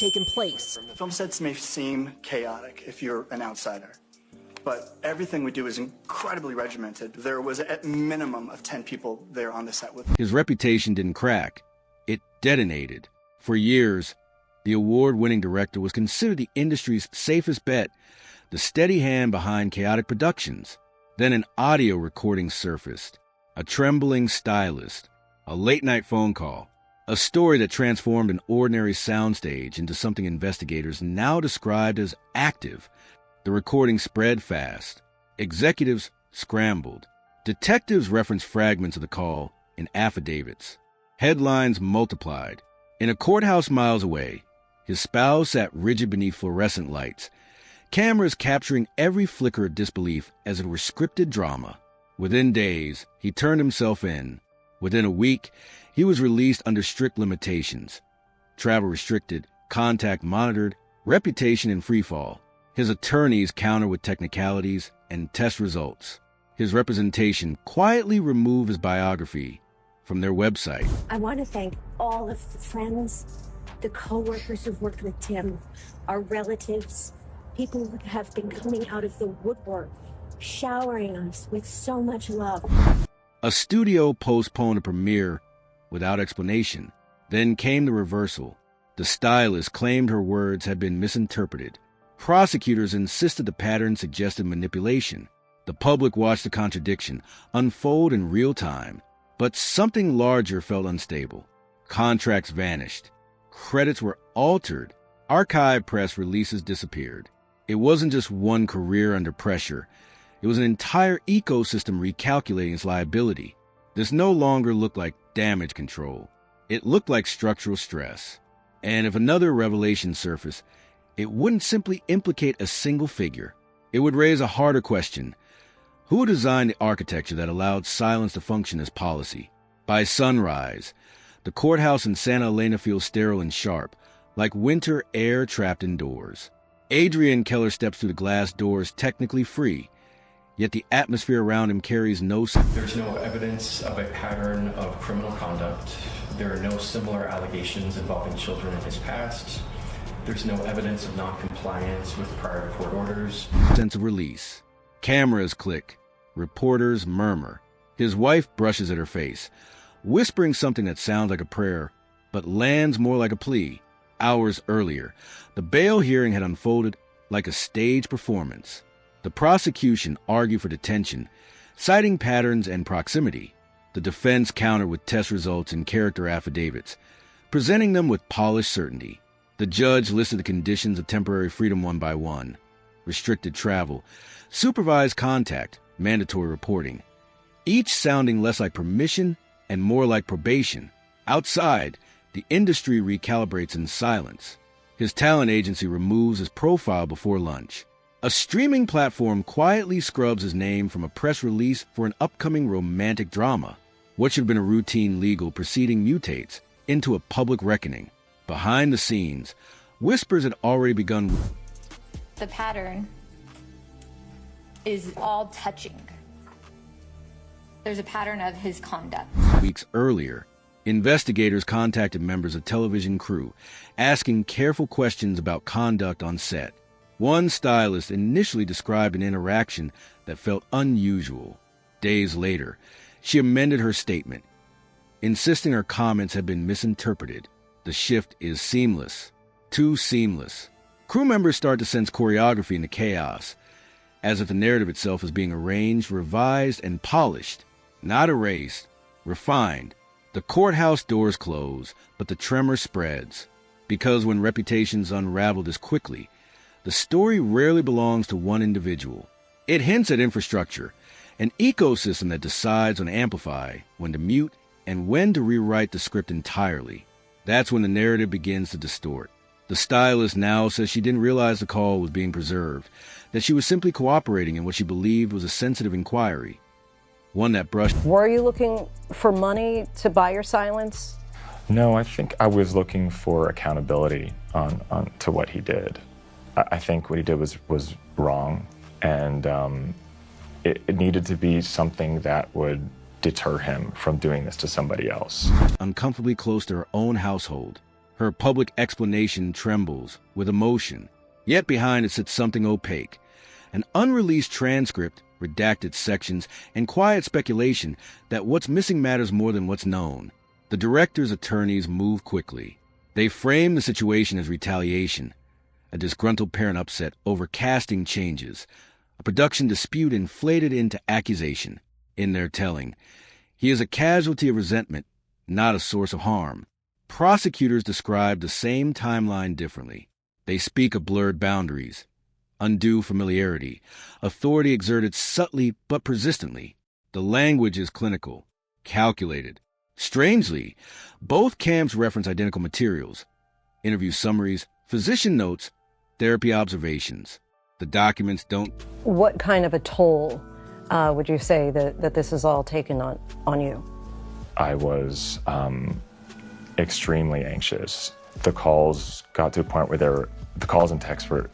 taken place. Film sets may seem chaotic if you're an outsider, but everything we do is incredibly regimented. There was at minimum of 10 people there on the set with him. His reputation didn't crack. It detonated. For years, the award-winning director was considered the industry's safest bet, the steady hand behind chaotic productions. Then an audio recording surfaced, a trembling stylist, a late-night phone call, a story that transformed an ordinary soundstage into something investigators now described as active. The recording spread fast. Executives scrambled. Detectives referenced fragments of the call in affidavits. Headlines multiplied. In a courthouse miles away, his spouse sat rigid beneath fluorescent lights, cameras capturing every flicker of disbelief as it were scripted drama. Within days, he turned himself in. Within a week, he was released under strict limitations. Travel restricted, contact monitored, reputation in freefall. His attorneys counter with technicalities and test results. His representation quietly removed his biography from their website. I want to thank all of the friends, the co-workers who've worked with Tim, our relatives, people who have been coming out of the woodwork, showering us with so much love. A studio postponed a premiere without explanation. Then came the reversal. The stylist claimed her words had been misinterpreted. Prosecutors insisted the pattern suggested manipulation. The public watched the contradiction unfold in real time. But something larger felt unstable. Contracts vanished. Credits were altered. Archive press releases disappeared. It wasn't just one career under pressure. It was an entire ecosystem recalculating its liability. This no longer looked like damage control. It looked like structural stress. And if another revelation surfaced, it wouldn't simply implicate a single figure. It would raise a harder question. Who designed the architecture that allowed silence to function as policy? By sunrise, the courthouse in Santa Elena feels sterile and sharp, like winter air trapped indoors. Adrian Keller steps through the glass doors technically free, yet the atmosphere around him carries no... There's no evidence of a pattern of criminal conduct. There are no similar allegations involving children in his past. There's no evidence of non-compliance with prior court orders. Sense of release. Cameras click. Reporters murmur. His wife brushes at her face, whispering something that sounds like a prayer, but lands more like a plea. Hours earlier, the bail hearing had unfolded like a stage performance. The prosecution argued for detention, citing patterns and proximity. The defense countered with test results and character affidavits, presenting them with polished certainty. The judge listed the conditions of temporary freedom one by one: restricted travel, supervised contact, mandatory reporting, each sounding less like permission and more like probation. Outside, the industry recalibrates in silence. His talent agency removes his profile before lunch. A streaming platform quietly scrubs his name from a press release for an upcoming romantic drama. What should have been a routine legal proceeding mutates into a public reckoning. Behind the scenes, whispers had already begun. The pattern is all touching. There's a pattern of his conduct. Weeks earlier, investigators contacted members of television crew, asking careful questions about conduct on set. One stylist initially described an interaction that felt unusual. Days later, she amended her statement, insisting her comments had been misinterpreted. The shift is seamless. Too seamless. Crew members start to sense choreography in the chaos, as if the narrative itself is being arranged, revised, and polished, not erased, refined. The courthouse doors close, but the tremor spreads. Because when reputations unravel this quickly, the story rarely belongs to one individual. It hints at infrastructure, an ecosystem that decides when to amplify, when to mute, and when to rewrite the script entirely. That's when the narrative begins to distort. The stylist now says she didn't realize the call was being preserved, that she was simply cooperating in what she believed was a sensitive inquiry, one that brushed... Were you looking for money to buy your silence? No, I think I was looking for accountability on to what he did. I think what he did was wrong, and it needed to be something that would deter him from doing this to somebody else. Uncomfortably close to her own household, Her public explanation trembles with emotion, yet behind it sits something opaque. An unreleased transcript, redacted sections, and quiet speculation that what's missing matters more than what's known. The director's attorneys move quickly. They frame the situation as retaliation, a disgruntled parent upset over casting changes, a production dispute inflated into accusation. In their telling, he is a casualty of resentment, not a source of harm. Prosecutors describe the same timeline differently. They speak of blurred boundaries, undue familiarity, authority exerted subtly but persistently. The language is clinical, calculated. Strangely, both camps reference identical materials: interview summaries, physician notes, therapy observations. The documents don't. What kind of a toll would you say that this is all taken on you? I was extremely anxious. The calls got to a point where the calls and texts were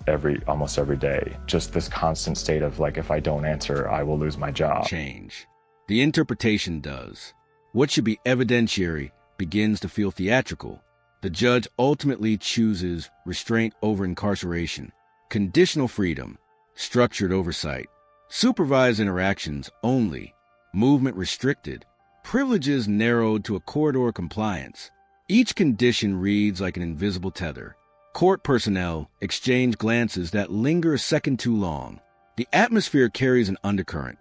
almost every day. Just this constant state of like, if I don't answer, I will lose my job. Change. The interpretation does. What should be evidentiary begins to feel theatrical. The judge ultimately chooses restraint over incarceration, conditional freedom, structured oversight, supervised interactions only, movement restricted, privileges narrowed to a corridor of compliance. Each condition reads like an invisible tether. Court personnel exchange glances that linger a second too long. The atmosphere carries an undercurrent,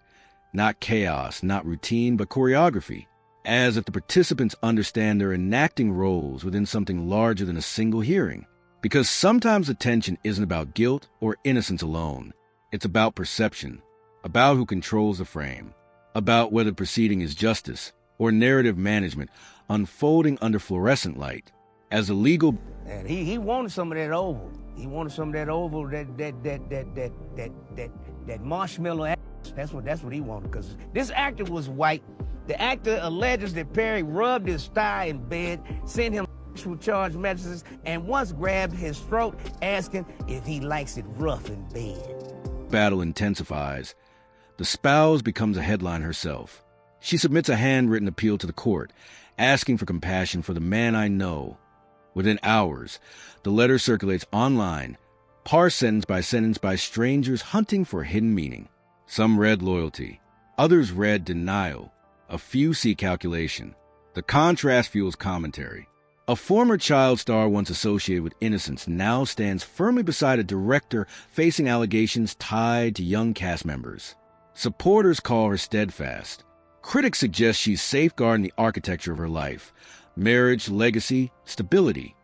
not chaos, not routine, but choreography, as if the participants understand they're enacting roles within something larger than a single hearing. Because sometimes the tension isn't about guilt or innocence alone. It's about perception, about who controls the frame, about whether proceeding is justice or narrative management unfolding under fluorescent light. As a legal... And he wanted some of that oval. He wanted some of that oval, that marshmallow ass. That's what he wanted, because this actor was white. The actor alleges that Perry rubbed his thigh in bed, sent him sexual charge messages, and once grabbed his throat, asking if he likes it rough in bed. Battle intensifies. The spouse becomes a headline herself. She submits a handwritten appeal to the court, asking for compassion for the man I know. Within hours, the letter circulates online, parsed sentence by strangers hunting for hidden meaning. Some read loyalty, others read denial, a few see calculation. The contrast fuels commentary. A former child star once associated with innocence now stands firmly beside a director facing allegations tied to young cast members. Supporters call her steadfast. Critics suggest she's safeguarding the architecture of her life: marriage, legacy, stability.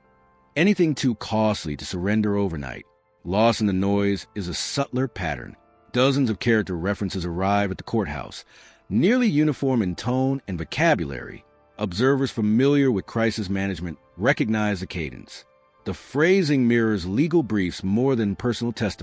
Anything too costly to surrender overnight. Lost in the noise is a subtler pattern. Dozens of character references arrive at the courthouse, nearly uniform in tone and vocabulary. Observers familiar with crisis management recognize the cadence. The phrasing mirrors legal briefs more than personal testimony.